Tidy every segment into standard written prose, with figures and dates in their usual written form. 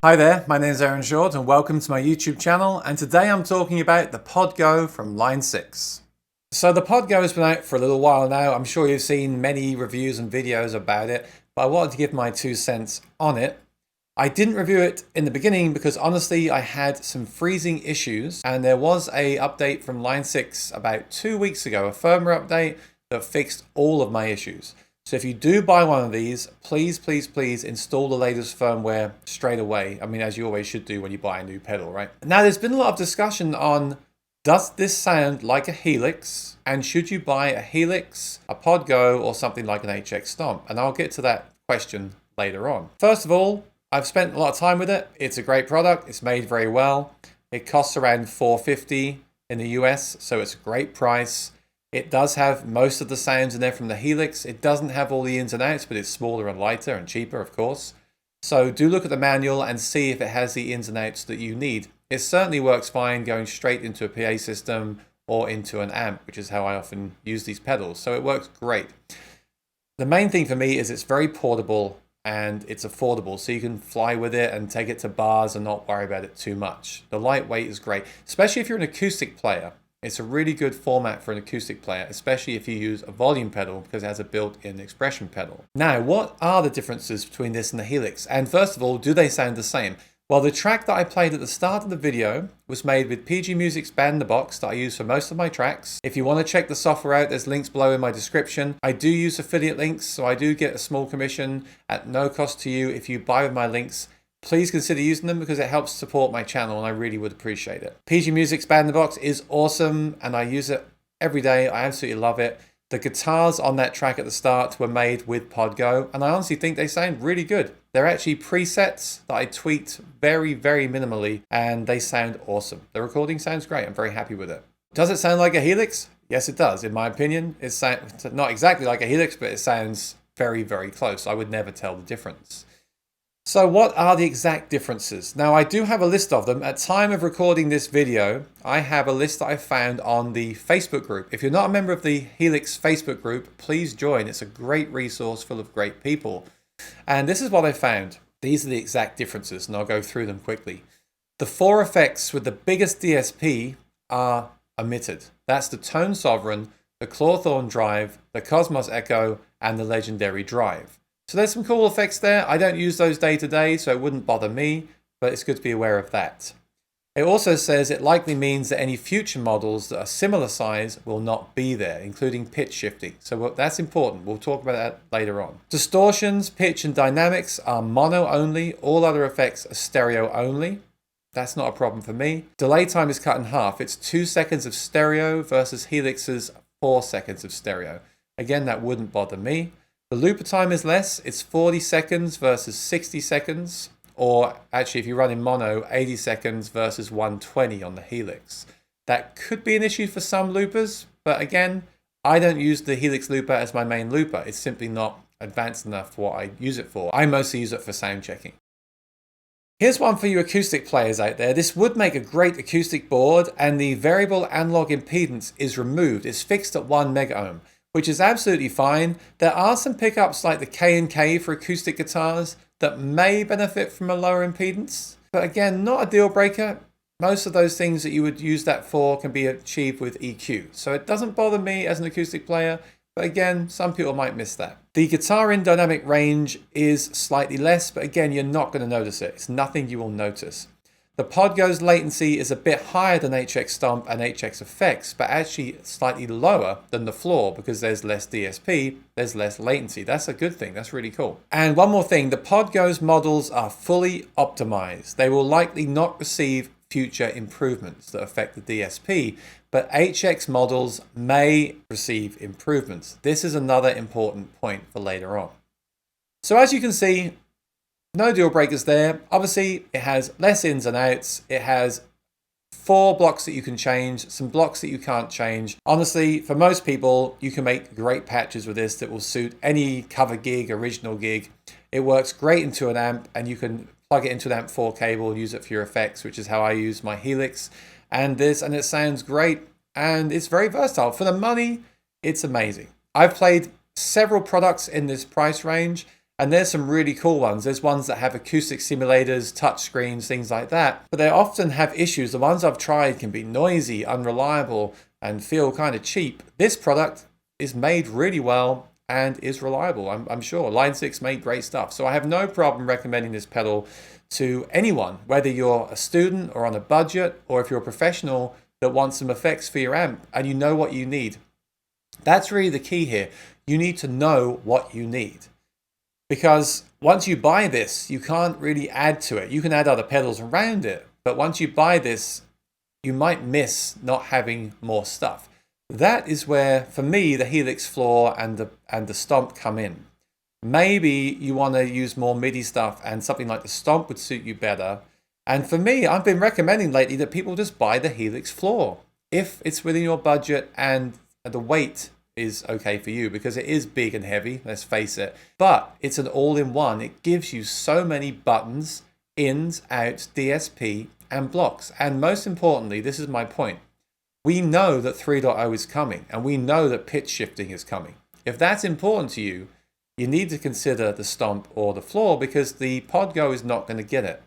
Hi there, my name is Aaron Short and welcome to my YouTube channel, and today I'm talking about the PodGo from Line 6. So the PodGo has been out for a little while now. I'm sure you've seen many reviews and videos about it, but I wanted to give my 2 cents on it. I didn't review it in the beginning because honestly I had some freezing issues, and there was an update from Line 6 about 2 weeks ago, a firmware update that fixed all of my issues. So if you do buy one of these, please install the latest firmware straight away. I mean, as you always should do when you buy a new pedal, right? Now, there's been a lot of discussion on, does this sound like a Helix? And should you buy a Helix, a PodGo, or something like an HX Stomp? And I'll get to that question later on. First of all, I've spent a lot of time with it. It's a great product. It's made very well. It costs around $450 in the US, so it's a great price. It does have most of the sounds in there from the Helix. It doesn't have all the ins and outs, but it's smaller and lighter and cheaper, of course. So do look at the manual and see if it has the ins and outs that you need. It certainly works fine going straight into a PA system or into an amp, which is how I often use these pedals. So it works great. The main thing for me is it's very portable and it's affordable, so you can fly with it and take it to bars and not worry about it too much. The lightweight is great, especially if you're an acoustic player. It's a really good format for an acoustic player, especially if you use a volume pedal because it has a built-in expression pedal. Now, what are the differences between this and the Helix? And first of all, do they sound the same? Well, the track that I played at the start of the video was made with PG Music's Band in the Box that I use for most of my tracks. If you want to check the software out, there's links below in my description. I do use affiliate links, so I do get a small commission at no cost to you if you buy with my links. Please consider using them because it helps support my channel and I really would appreciate it. PG Music's Band in the Box is awesome and I use it every day. I absolutely love it. The guitars on that track at the start were made with PodGo and I honestly think they sound really good. They're actually presets that I tweaked very minimally and they sound awesome. The recording sounds great. I'm very happy with it. Does it sound like a Helix? Yes, it does. In my opinion, it's not exactly like a Helix, but it sounds very close. I would never tell the difference. So what are the exact differences? Now I do have a list of them. At time of recording this video, I have a list that I found on the Facebook group. If you're not a member of the Helix Facebook group, please join. It's a great resource full of great people. And this is what I found. These are the exact differences and I'll go through them quickly. The 4 effects with the biggest DSP are omitted. That's the Tone Sovereign, the Clawthorne Drive, the Cosmos Echo, and the Legendary Drive. So there's some cool effects there. I don't use those day to day, so it wouldn't bother me, but it's good to be aware of that. It also says it likely means that any future models that are similar size will not be there, including pitch shifting. So that's important. We'll talk about that later on. Distortions, pitch, and dynamics are mono only. All other effects are stereo only. That's not a problem for me. Delay time is cut in half. It's 2 seconds of stereo versus Helix's 4 seconds of stereo. Again, that wouldn't bother me. The looper time is less. It's 40 seconds versus 60 seconds. Or actually, if you run in mono, 80 seconds versus 120 on the Helix. That could be an issue for some loopers, but again, I don't use the Helix looper as my main looper. It's simply not advanced enough for what I use it for. I mostly use it for sound checking. Here's one for you acoustic players out there. This would make a great acoustic board, and the variable analog impedance is removed. It's fixed at 1 mega ohm, which is absolutely fine. There are some pickups like the K&K for acoustic guitars that may benefit from a lower impedance, but again, not a deal breaker. Most of those things that you would use that for can be achieved with EQ. So it doesn't bother me as an acoustic player, but again, some people might miss that. The guitar in dynamic range is slightly less, but again, you're not going to notice it. It's nothing you will notice. The PodGo's latency is a bit higher than HX Stomp and HX Effects, but actually slightly lower than the floor because there's less DSP, there's less latency. That's a good thing. That's really cool. And one more thing, the PodGo's models are fully optimized. They will likely not receive future improvements that affect the DSP, but HX models may receive improvements. This is another important point for later on. So as you can see, no deal breakers there. Obviously, it has less ins and outs. It has 4 blocks that you can change, some blocks that you can't change. Honestly, for most people, you can make great patches with this that will suit any cover gig, original gig. It works great into an amp, and you can plug it into an amp 4 cable and use it for your effects, which is how I use my Helix. And it sounds great, and it's very versatile. For the money, it's amazing. I've played several products in this price range, and there's some really cool ones. There's ones that have acoustic simulators, touch screens, things like that. But they often have issues. The ones I've tried can be noisy, unreliable, and feel kind of cheap. This product is made really well and is reliable, I'm sure. Line 6 made great stuff. So I have no problem recommending this pedal to anyone, whether you're a student or on a budget, or if you're a professional that wants some effects for your amp and you know what you need. That's really the key here. You need to know what you need. Because once you buy this, you can't really add to it. You can add other pedals around it, but once you buy this, you might miss not having more stuff. That is where, for me, the Helix floor and the Stomp come in. Maybe you want to use more MIDI stuff, and something like the Stomp would suit you better. And for me, I've been recommending lately that people just buy the Helix floor if it's within your budget and the weight is okay for you, because it is big and heavy, let's face it, but it's an all-in-one. It gives you so many buttons, ins, outs, DSP, and blocks. And most importantly, this is my point, we know that 3.0 is coming, and we know that pitch shifting is coming. If that's important to you, you need to consider the Stomp or the floor, because the PodGo is not going to get it.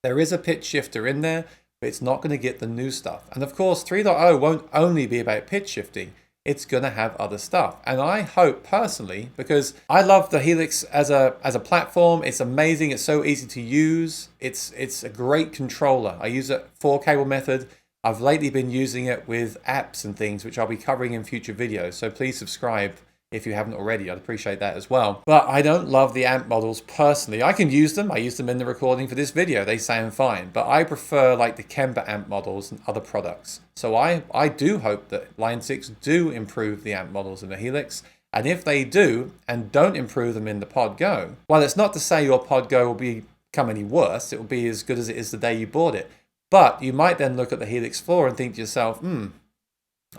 There is a pitch shifter in there, but it's not going to get the new stuff. And of course, 3.0 won't only be about pitch shifting. It's going to have other stuff. And I hope personally, because I love the Helix as a platform, it's amazing, it's so easy to use, it's a great controller. I use it 4-cable method. I've lately been using it with apps and things, which I'll be covering in future videos, so please subscribe if you haven't already. I'd appreciate that as well. But I don't love the amp models personally. I can use them. I use them in the recording for this video. They sound fine. But I prefer like the Kemper amp models and other products. So I do hope that Line 6 do improve the amp models in the Helix. And if they do, and don't improve them in the PodGo, well, it's not to say your PodGo will become any worse. It will be as good as it is the day you bought it. But you might then look at the Helix floor and think to yourself,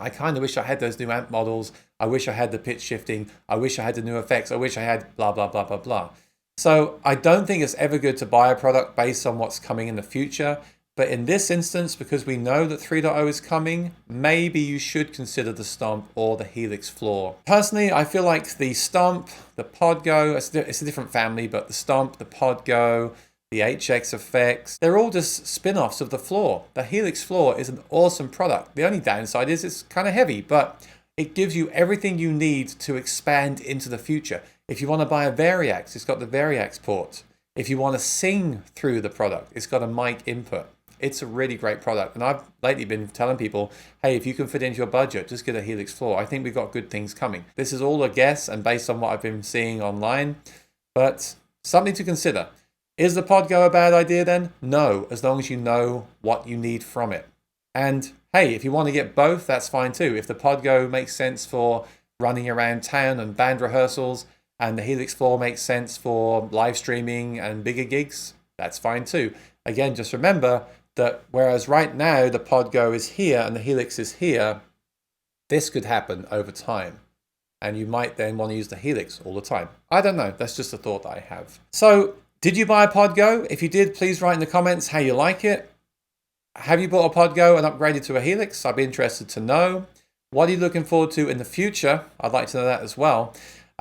I kind of wish I had those new amp models. I wish I had the pitch shifting. I wish I had the new effects. I wish I had blah, blah, blah, blah, blah. So I don't think it's ever good to buy a product based on what's coming in the future. But in this instance, because we know that 3.0 is coming, maybe you should consider the Stomp or the Helix floor. Personally, I feel like the Stomp, the PodGo, it's a different family, but the Stomp, the PodGo, the HX Effects, they're all just spin-offs of the floor. The Helix floor is an awesome product. The only downside is it's kind of heavy, but it gives you everything you need to expand into the future. If you want to buy a Variax, it's got the Variax port. If you want to sing through the product, it's got a mic input. It's a really great product. And I've lately been telling people, hey, if you can fit into your budget, just get a Helix floor. I think we've got good things coming. This is all a guess and based on what I've been seeing online, but something to consider. Is the PodGo a bad idea then? No, as long as you know what you need from it. And hey, if you want to get both, that's fine too. If the PodGo makes sense for running around town and band rehearsals, and the Helix floor makes sense for live streaming and bigger gigs, that's fine too. Again, just remember that whereas right now the PodGo is here and the Helix is here, this could happen over time. And you might then want to use the Helix all the time. I don't know, that's just a thought that I have. So, did you buy a PodGo? If you did, please write in the comments how you like it. Have you bought a PodGo and upgraded to a Helix? I'd be interested to know. What are you looking forward to in the future? I'd like to know that as well.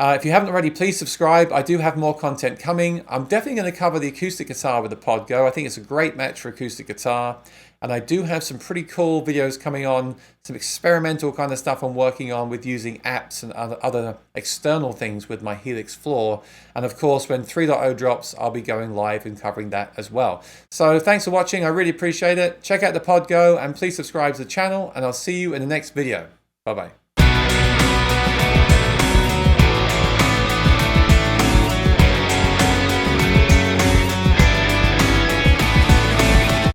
If you haven't already, please subscribe. I do have more content coming. I'm definitely going to cover the acoustic guitar with the PodGo. I think it's a great match for acoustic guitar. And I do have some pretty cool videos coming on, some experimental kind of stuff I'm working on with using apps and other external things with my Helix floor. And of course, when 3.0 drops, I'll be going live and covering that as well. So thanks for watching. I really appreciate it. Check out the PodGo and please subscribe to the channel, and I'll see you in the next video. Bye-bye.